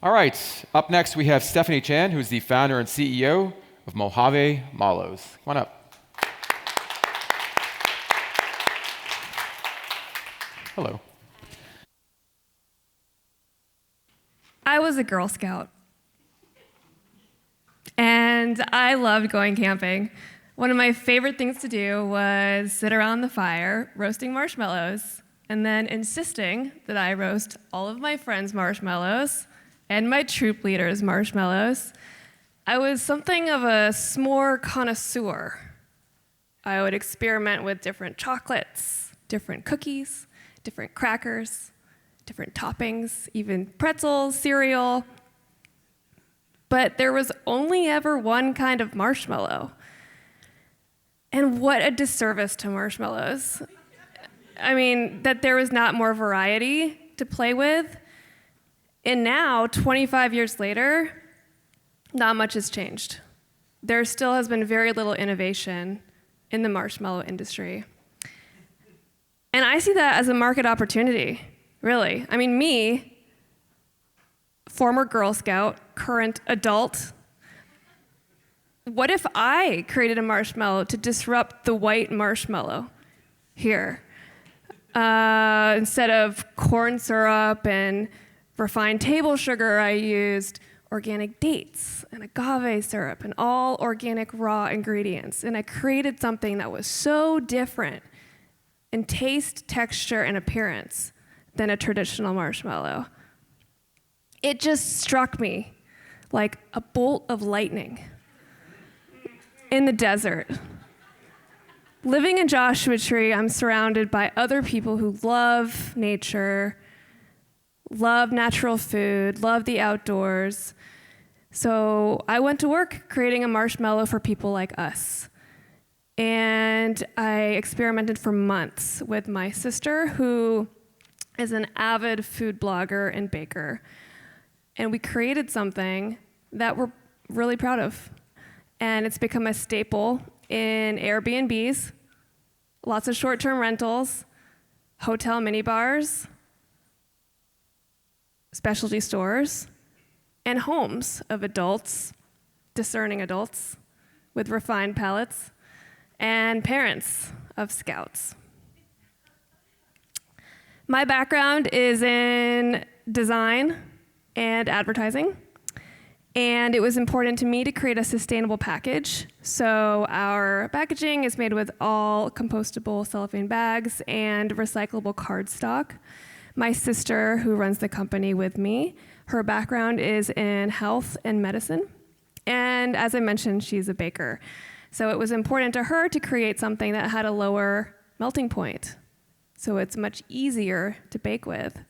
All right, up next we have Stephanie Chan, who's the founder and CEO of Mojave Mallows. Come on up. Hello. I was a Girl Scout, and I loved going camping. One of my favorite things to do was sit around the fire, roasting marshmallows, and then insisting that I roast all of my friends' marshmallows and my troop leaders' marshmallows. I was something of a s'more connoisseur. I would experiment with different chocolates, different cookies, different crackers, different toppings, even pretzels, cereal. But there was only ever one kind of marshmallow. And what a disservice to marshmallows. I mean, that there was not more variety to play with. And now, 25 years later, not much has changed. There still has been very little innovation in the marshmallow industry. And I see that as a market opportunity, really. I mean, me, former Girl Scout, current adult, what if I created a marshmallow to disrupt the white marshmallow here? Instead of corn syrup and refined table sugar, I used organic dates and agave syrup and all organic raw ingredients. And I created something that was so different in taste, texture, and appearance than a traditional marshmallow. It just struck me like a bolt of lightning in the desert. Living in Joshua Tree, I'm surrounded by other people who love nature, love natural food, love the outdoors. So I went to work creating a marshmallow for people like us. And I experimented for months with my sister, who is an avid food blogger and baker. And we created something that we're really proud of. And it's become a staple in Airbnbs, lots of short-term rentals, hotel minibars, specialty stores, and homes of adults, discerning adults with refined palates, and parents of scouts. My background is in design and advertising, and it was important to me to create a sustainable package. So our packaging is made with all compostable cellophane bags and recyclable cardstock. My sister, who runs the company with me, her background is in health and medicine. And as I mentioned, she's a baker. So it was important to her to create something that had a lower melting point, so it's much easier to bake with.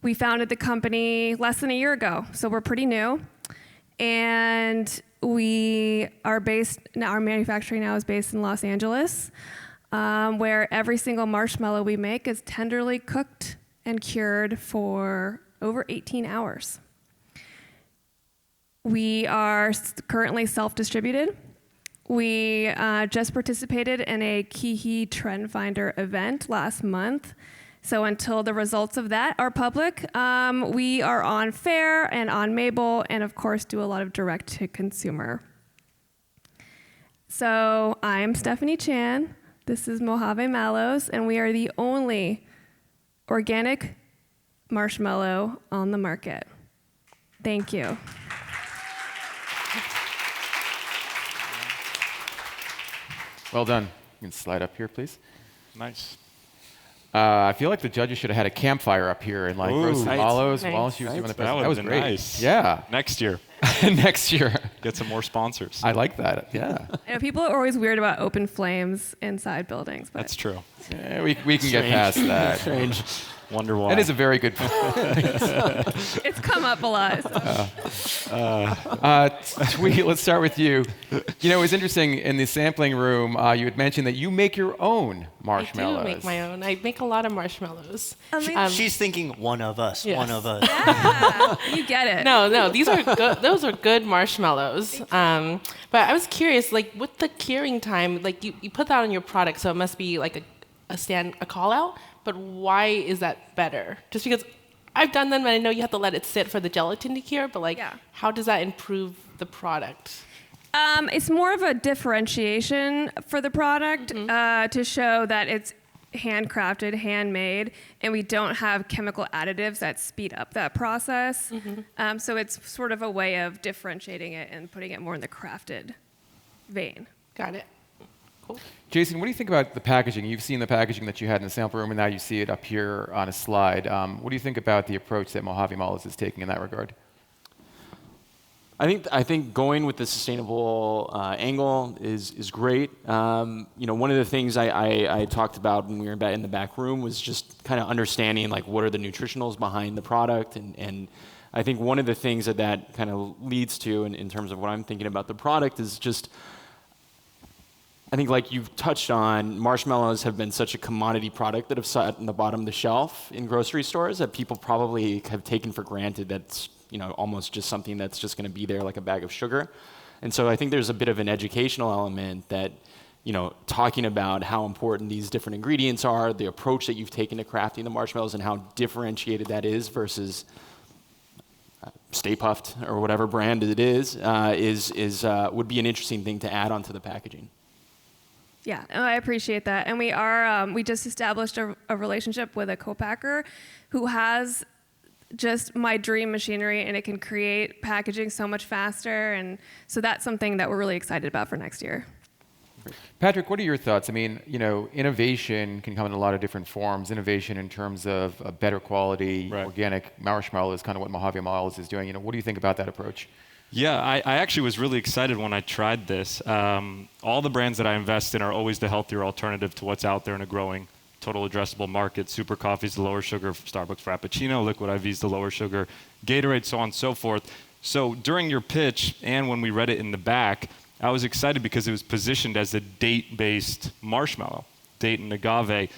We founded the company less than a year ago, so we're pretty new. And our manufacturing now is based in Los Angeles, where every single marshmallow we make is tenderly cooked and cured for over 18 hours. We are currently self-distributed. We just participated in a Kihi Trend Finder event last month. So until the results of that are public, we are on Fair and on Mabel, and of course do a lot of direct-to-consumer. So I'm Stephanie Chan. This is Mojave Mallows, and we are the only organic marshmallow on the market. Thank you. Well done. You can slide up here, please. Nice. I feel like the judges should have had a campfire up here and roasted mallows while she was doing the presentation. That was great. Nice. Yeah. Next year. Next year. Get some more sponsors. I like that. Yeah. I know people are always weird about open flames inside buildings. But That's true. Yeah, we can get past that. Strange. Wonder why. That is a very good point. it's come up a lot. Tweet, let's start with you. You know, it was interesting in the sampling room, you had mentioned that you make your own marshmallows. I do make my own. I make a lot of marshmallows. She's thinking one of us, Yes. one of us. Yeah, you get it. No, these are good. Those are good marshmallows. But I was curious, with the curing time, you put that on your product, so it must be like a call out. But why is that better? Just because I've done them, and I know you have to let it sit for the gelatin to cure, but like, Yeah. how does that improve the product? It's more of a differentiation for the product to show that it's handcrafted, handmade, and we don't have chemical additives that speed up that process. So it's sort of a way of differentiating it and putting it more in the crafted vein. Got it. Cool. Jason, what do you think about the packaging? You've seen the packaging that you had in the sample room, and now you see it up here on a slide. What do you think about the approach that Mojave Mallows is taking in that regard? I think going with the sustainable angle is great. One of the things I talked about when we were in the back room was just kind of understanding like what are the nutritionals behind the product, and I think one of the things that kind of leads to in terms of what I'm thinking about the product is just, I think like you've touched on, marshmallows have been such a commodity product that have sat on the bottom of the shelf in grocery stores that people probably have taken for granted that's almost just something that's just going to be there like a bag of sugar. And so I think there's a bit of an educational element that, talking about how important these different ingredients are, the approach that you've taken to crafting the marshmallows and how differentiated that is versus Stay Puft or whatever brand it is would be an interesting thing to add onto the packaging. Yeah, I appreciate that. And we just established a relationship with a co-packer who has just my dream machinery, and it can create packaging so much faster. And so that's something that we're really excited about for next year. Patrick, what are your thoughts? I mean, innovation can come in a lot of different forms. Innovation in terms of a better quality, organic marshmallow is kind of what Mojave Mallows is doing. What do you think about that approach? Yeah, I actually was really excited when I tried this. All the brands that I invest in are always the healthier alternative to what's out there in a growing total addressable market. Super Coffee's the lower sugar, Starbucks Frappuccino, Liquid IV's the lower sugar, Gatorade, so on and so forth. So during your pitch and when we read it in the back, I was excited because it was positioned as a date-based marshmallow, date and agave.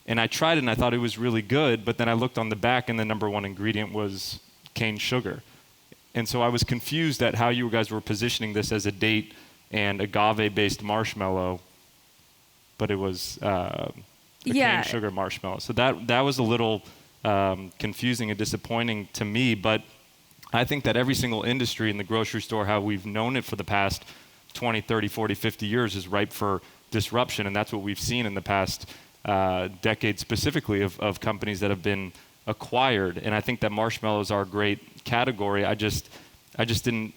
And I tried it and I thought it was really good, but then I looked on the back and the number one ingredient was cane sugar. And so I was confused at how you guys were positioning this as a date and agave-based marshmallow, but it was cane sugar marshmallow. So that was a little confusing and disappointing to me, but I think that every single industry in the grocery store, how we've known it for the past 20, 30, 40, 50 years is ripe for disruption, and that's what we've seen in the past decade specifically of companies that have been acquired. And I think that marshmallows are a great category. I just didn't,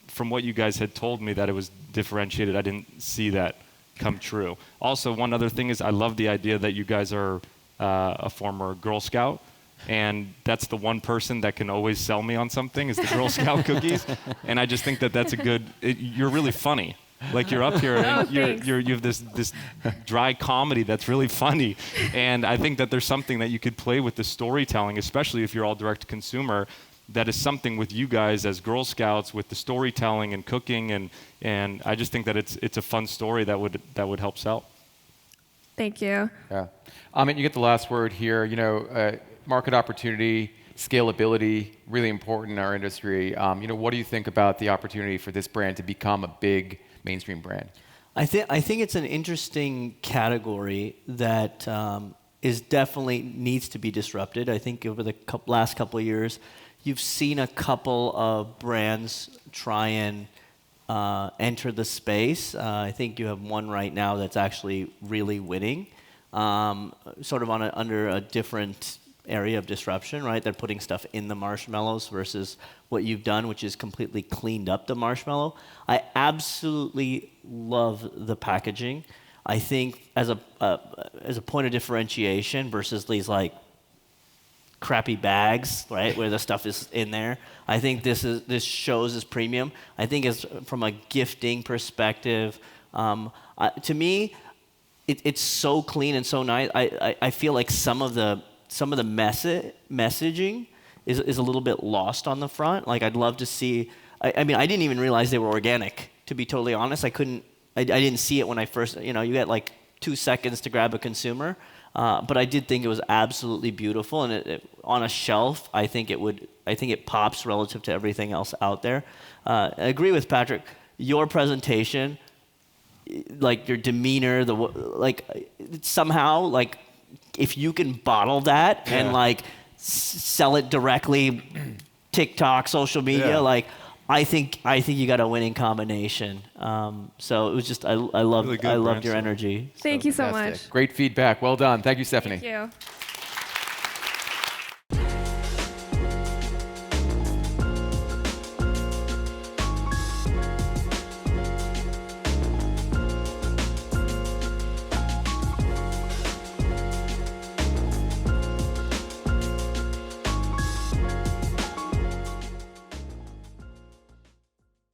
from what you guys had told me that it was differentiated, I didn't see that come true. Also, one other thing is I love the idea that you guys are a former Girl Scout, and that's the one person that can always sell me on something is the Girl Scout cookies. And I just think that that's you're really funny. Like you're up here and you have this dry comedy that's really funny. And I think that there's something that you could play with the storytelling, especially if you're all direct to consumer, that is something with you guys as Girl Scouts with the storytelling and cooking, and I just think that it's a fun story that would help sell. Thank you. Yeah. Amit, you get the last word here. Market opportunity, scalability, really important in our industry. What do you think about the opportunity for this brand to become a big mainstream brand? I think it's an interesting category that is definitely needs to be disrupted. I think over the last couple of years, you've seen a couple of brands try and enter the space. I think you have one right now that's actually really winning, sort of under a different area of disruption, right? They're putting stuff in the marshmallows versus what you've done, which is completely cleaned up the marshmallow. I absolutely love the packaging. I think as a point of differentiation versus these like crappy bags, right, where the stuff is in there. I think this shows as premium. I think as from a gifting perspective, to me, it's so clean and so nice. I feel like some of the messaging is a little bit lost on the front. Like I'd love to see. I mean, I didn't even realize they were organic. To be totally honest, I didn't see it when I first. You get like 2 seconds to grab a consumer. But I did think it was absolutely beautiful, and on a shelf, I think it pops relative to everything else out there. I agree with Patrick. Your presentation, like your demeanor, somehow, like if you can bottle that and like sell it directly, TikTok, social media. Yeah. Like, I think you got a winning combination. So it was just I loved Really good I loved your brainstorm. energy. Thank you so Fantastic. much. Great feedback. Well done. Thank you, Stephanie. Thank you.